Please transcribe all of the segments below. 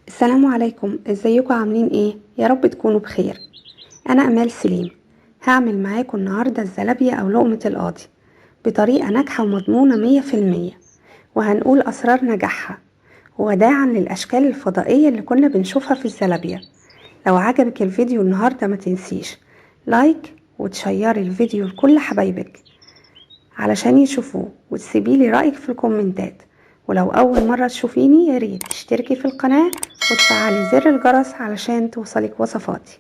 السلام عليكم، ازيكم عاملين ايه؟ يا رب تكونوا بخير. انا امال سليم. هعمل معاكم النهاردة الزلابية او لقمة القاضي بطريقة ناجحة ومضمونة 100%، وهنقول اسرار نجاحها وداعا للاشكال الفضائية اللي كنا بنشوفها في الزلابية. لو عجبك الفيديو النهاردة ما تنسيش لايك وتشيري الفيديو لكل حبايبك علشان يشوفوه، وتسيبيلي رأيك في الكومنتات. ولو أول مرة تشوفيني ياريت تشتركي في القناة وتفعلي زر الجرس علشان توصلك وصفاتي.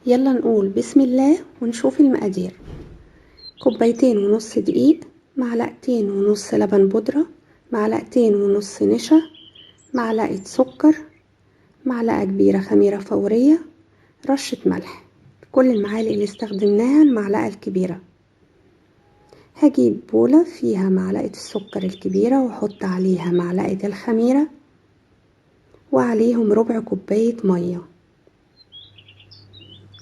يلا نقول بسم الله ونشوف المقادير. 2.5 كوب دقيق، 2.5 معلقة لبن بودرة، 2.5 معلقة نشا، معلقة سكر، معلقة كبيرة خميرة فورية، رشة ملح. كل المعالق اللي استخدمناها المعلقة الكبيرة. هجيب بولة فيها معلقة السكر الكبيرة واحط عليها معلقة الخميرة وعليهم ربع كوباية مية،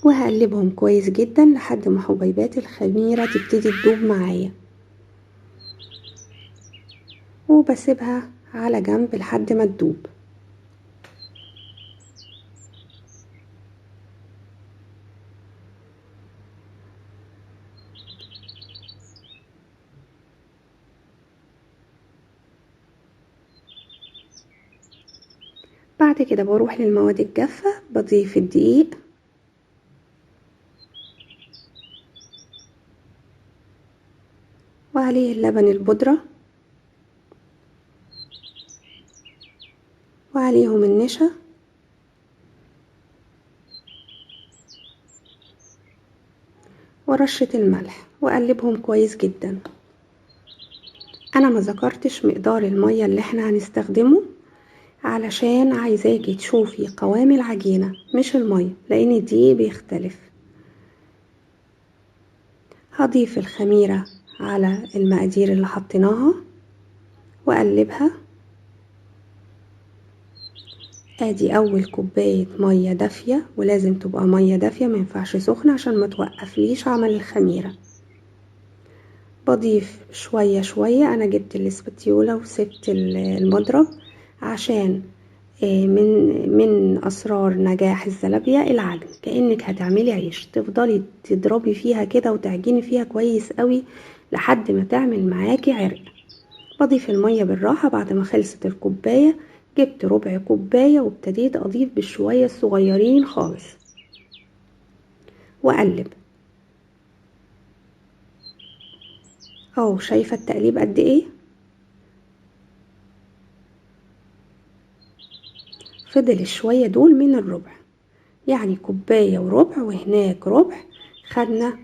وهقلبهم كويس جدا لحد ما حبيبات الخميرة تبتدي تدوب معايا، وبسيبها على جنب لحد ما تدوب. بعد كده بروح للمواد الجافة، بضيف الدقيق وعليه اللبن البودرة وعليهم النشا ورشة الملح، وأقلبهم كويس جدا. أنا ما ذكرتش مقدار المية اللي احنا هنستخدمه علشان عايزاكي تشوفي قوام العجينة مش المية، لان دي بيختلف. هضيف الخميرة على المقادير اللي حطيناها واقلبها. ادي اول كوباية مية دافية، ولازم تبقى مية دافية، ما ينفعش سخنة عشان ما توقفليش عمل الخميرة. بضيف شوية شوية. انا جبت الاسباتيولا وسبت المضرب عشان من اسرار نجاح الزلابية العجن. كأنك هتعملي عيش، تفضلي تضربي فيها كده وتعجني فيها كويس قوي لحد ما تعمل معاكي عرق. بضيف المية بالراحة. بعد ما خلصت الكوباية جبت ربع كوباية وابتديت اضيف بشوية صغيرين خالص واقلب. اهو شايفة التقليب قد ايه؟ فضل الشوية دول من الربع، يعني كوباية وربع وهناك ربع، خدنا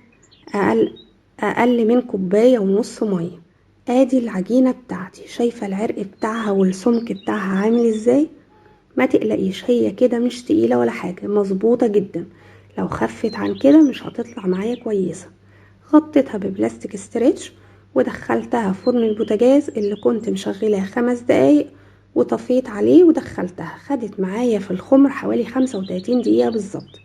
اقل من كوباية ونص مية. ادي العجينة بتاعتي، شايفة العرق بتاعها والسمك بتاعها عامل ازاي؟ ما تقلقيش، هي كده مش تقيلة ولا حاجة، مظبوطة جدا. لو خفت عن كده مش هتطلع معايا كويسة. غطيتها ببلاستيك ستريتش ودخلتها فرن البوتاجاز اللي كنت مشغلاه 5 دقايق، وطفيت عليه ودخلتها. خدت معايا في الخمر حوالي 35 دقيقة بالظبط.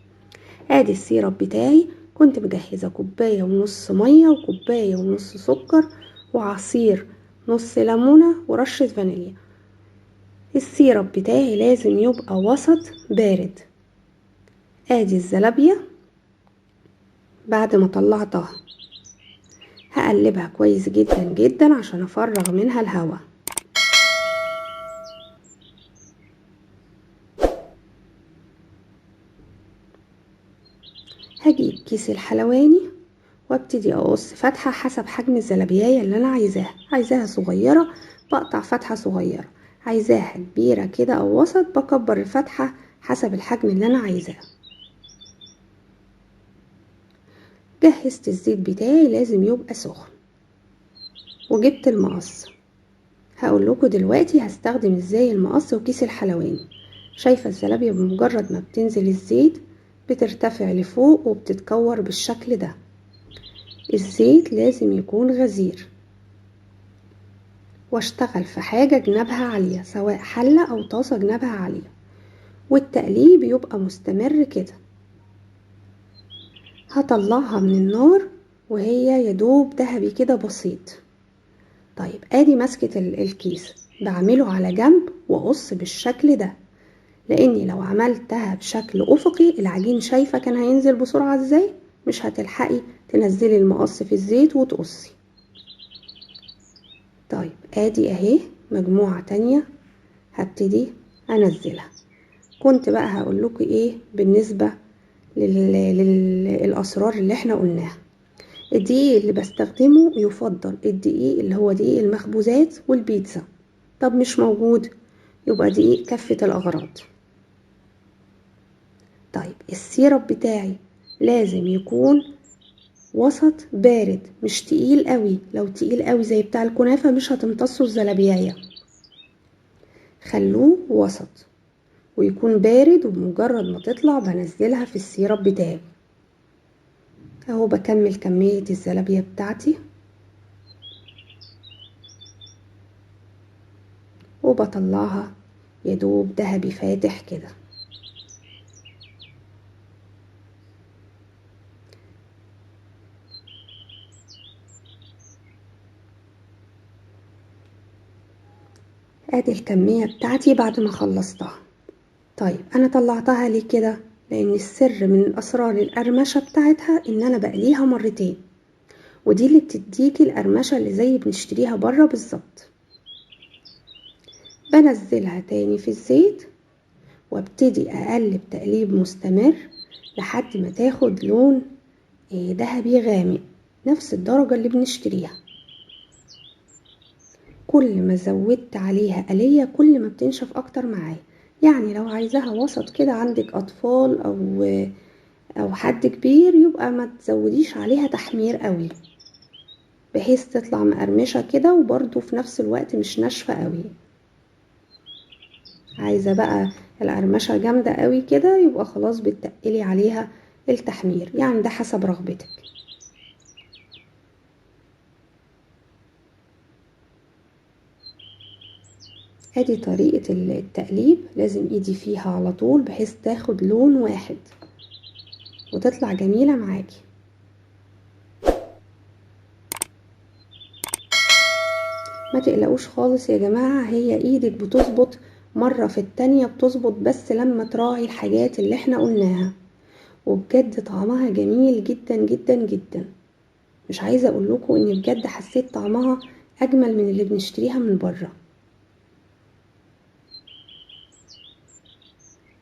ادي السيرب بتاعي. كنت مجهزة كوباية ونص مية وكوباية ونص سكر وعصير نص ليمونة ورشة فانيليا. السيرب بتاعي لازم يبقى وسط بارد. ادي الزلابية بعد ما طلعتها هقلبها كويس جدا جدا عشان افرغ منها الهواء. هجيب كيس الحلواني وابتدي اقص فتحة حسب حجم الزلابياية اللي انا عايزاها صغيرة بقطع فتحة صغيرة، عايزاها كبيرة كده او وسط بكبر الفتحة حسب الحجم اللي انا عايزاه. جهزت الزيت بتاعي لازم يبقى سخن، وجبت المقص. هقول لكم دلوقتي هستخدم ازاي المقص وكيس الحلواني. شايفة الزلابية بمجرد ما بتنزل الزيت بترتفع لفوق وبتتكور بالشكل ده. الزيت لازم يكون غزير، واشتغل في حاجة جنابها عالية، سواء حلة او طاسة جنابها عالية، والتقليب يبقى مستمر كده. هطلعها من النار وهي يدوب ذهبي كده بسيط. طيب ادي ماسكة الكيس، بعمله على جنب واقص بالشكل ده، لاني لو عملتها بشكل افقي العجين شايفة كان هينزل بسرعة ازاي، مش هتلحقي تنزلي المقص في الزيت وتقصي. طيب ادي اهي مجموعة تانية هبتدي انزلها. كنت بقى هقول لكم ايه بالنسبة للاسرار اللي احنا قلناها. الدقيق اللي بستخدمه يفضل الدقيق اللي هو دقيق المخبوزات والبيتزا. طب مش موجود يبقى دقيق كافة الأغراض. طيب السيرب بتاعي لازم يكون وسط بارد، مش تقيل قوي، لو تقيل قوي زي بتاع الكنافة مش هتمتصوا الزلابياية. خلوه وسط ويكون بارد، وبمجرد ما تطلع بنزلها في السيرب بتاعي. اهو بكمل كمية الزلابية بتاعتي وبطلعها يدوب دهبي فاتح كده. ادي الكمية بتاعتي بعد ما خلصتها. طيب انا طلعتها ليه كده؟ لان السر من اسرار القرمشة بتاعتها ان انا بقليها مرتين، ودي اللي بتديكي القرمشة اللي زي بنشتريها بره بالظبط. بنزلها تاني في الزيت وابتدي اقلب تقليب مستمر لحد ما تاخد لون ذهبي غامق، نفس الدرجة اللي بنشتريها. كل ما زودت عليها قلية كل ما بتنشف اكتر معايا. يعني لو عايزاها وسط كده، عندك اطفال او حد كبير، يبقى ما تزوديش عليها تحمير قوي بحيث تطلع مقرمشة كده وبرضو في نفس الوقت مش ناشفة قوي. عايزة بقى القرمشة جامدة قوي كده يبقى خلاص بتقلي عليها التحمير، يعني ده حسب رغبتك. ادي طريقة التقليب، لازم ايدي فيها على طول بحيث تاخد لون واحد وتطلع جميلة معاكي. ما تقلقوش خالص يا جماعة، هي ايدك بتظبط مرة في التانية بتظبط، بس لما تراعي الحاجات اللي احنا قلناها. وبجد طعمها جميل جدا جدا جدا. مش عايزة اقول لكم اني بجد حسيت طعمها اجمل من اللي بنشتريها من بره.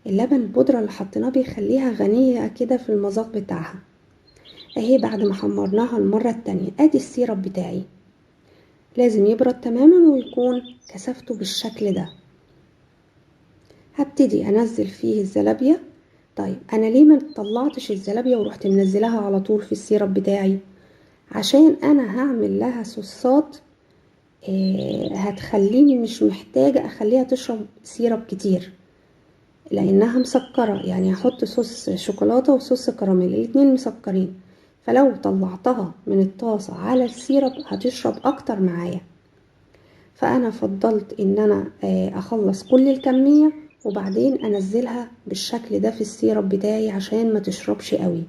اللبن البودرة اللي حطيناه بيخليها غنية كده في المذاق بتاعها. اهي بعد ما حمرناها المرة التانية ادي السيرب بتاعي، لازم يبرد تماما ويكون كثافته بالشكل ده. هبتدي انزل فيه الزلابية. طيب انا ليه ما طلعتش الزلابية ورحت منزلها على طول في السيرب بتاعي؟ عشان انا هعمل لها صوصات هتخليني مش محتاجة اخليها تشرب سيرب كتير، لانها مسكرة. يعني هحط صوص شوكولاتة وصوص كراميل الاتنين مسكرين، فلو طلعتها من الطاسة على السيرب هتشرب اكتر معايا. فانا فضلت ان انا اخلص كل الكمية وبعدين انزلها بالشكل ده في السيرب بتاعي عشان ما تشربش قوي.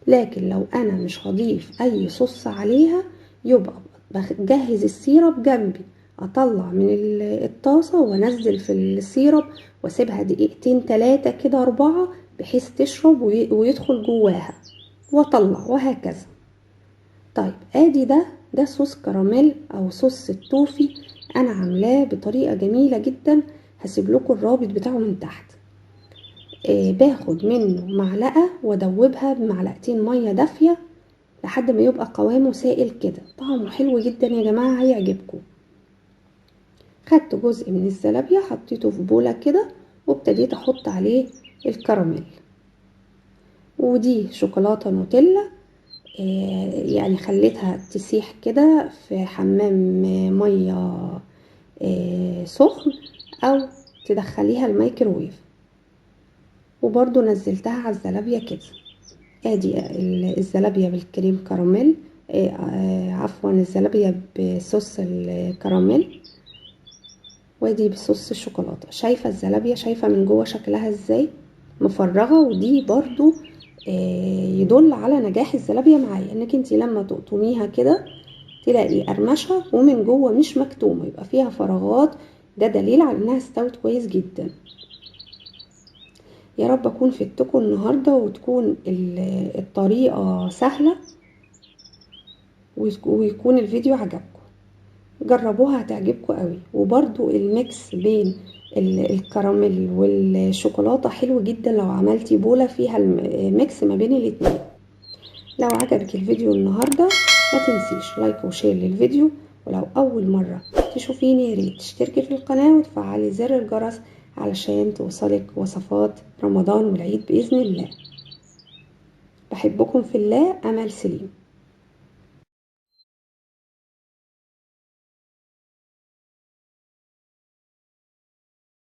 لكن لو انا مش هضيف اي صوص عليها يبقى بجهز السيرب جنبي، اطلع من الطاسة وانزل في السيرب واسيبها دقيقتين 3 كده 4 بحيث تشرب ويدخل جواها واطلع، وهكذا. طيب ادي ده صوص كراميل او صوص التوفي، انا عاملاه بطريقة جميلة جدا، هسيب لكم الرابط بتاعه من تحت. باخد منه معلقة وادوبها بمعلقتين مية دافية لحد ما يبقى قوامه سائل كده. طعمه حلو جدا يا جماعة، هيعجبكم. خدت جزء من الزلابية حطيته في بولة كده وابتديت احط عليه الكراميل. ودي شوكولاتة نوتيلا، يعني خليتها تسيح كده في حمام مية سخن او تدخليها الميكروويف. وبرضو نزلتها على الزلابية كده. ادي الزلابية بالكريم كراميل، عفوا الزلابية بصوص الكراميل، وادي بصوص الشوكولاتة. شايفة الزلابية، شايفة من جوه شكلها ازاي مفرغة. ودي برضو يدل على نجاح الزلابية معايا، انك انتي لما تقطميها كده تلاقي قرمشة ومن جوه مش مكتومة، يبقى فيها فراغات، ده دليل على انها استوت كويس جدا. يا رب اكون فدتكم النهاردة وتكون الطريقة سهلة ويكون الفيديو عجبكم. جربوها هتعجبكم قوي. وبرضو الميكس بين الكراميل والشوكولاتة حلو جدا لو عملتي بولة فيها الميكس ما بين الاتنين. لو عجبك الفيديو النهاردة ما تنسيش لايك وشير للفيديو، ولو اول مرة تشوفيني ياريت تشتركي في القناة وتفعلي زر الجرس علشان توصلك وصفات رمضان والعيد بإذن الله. بحبكم في الله. أمل سليم.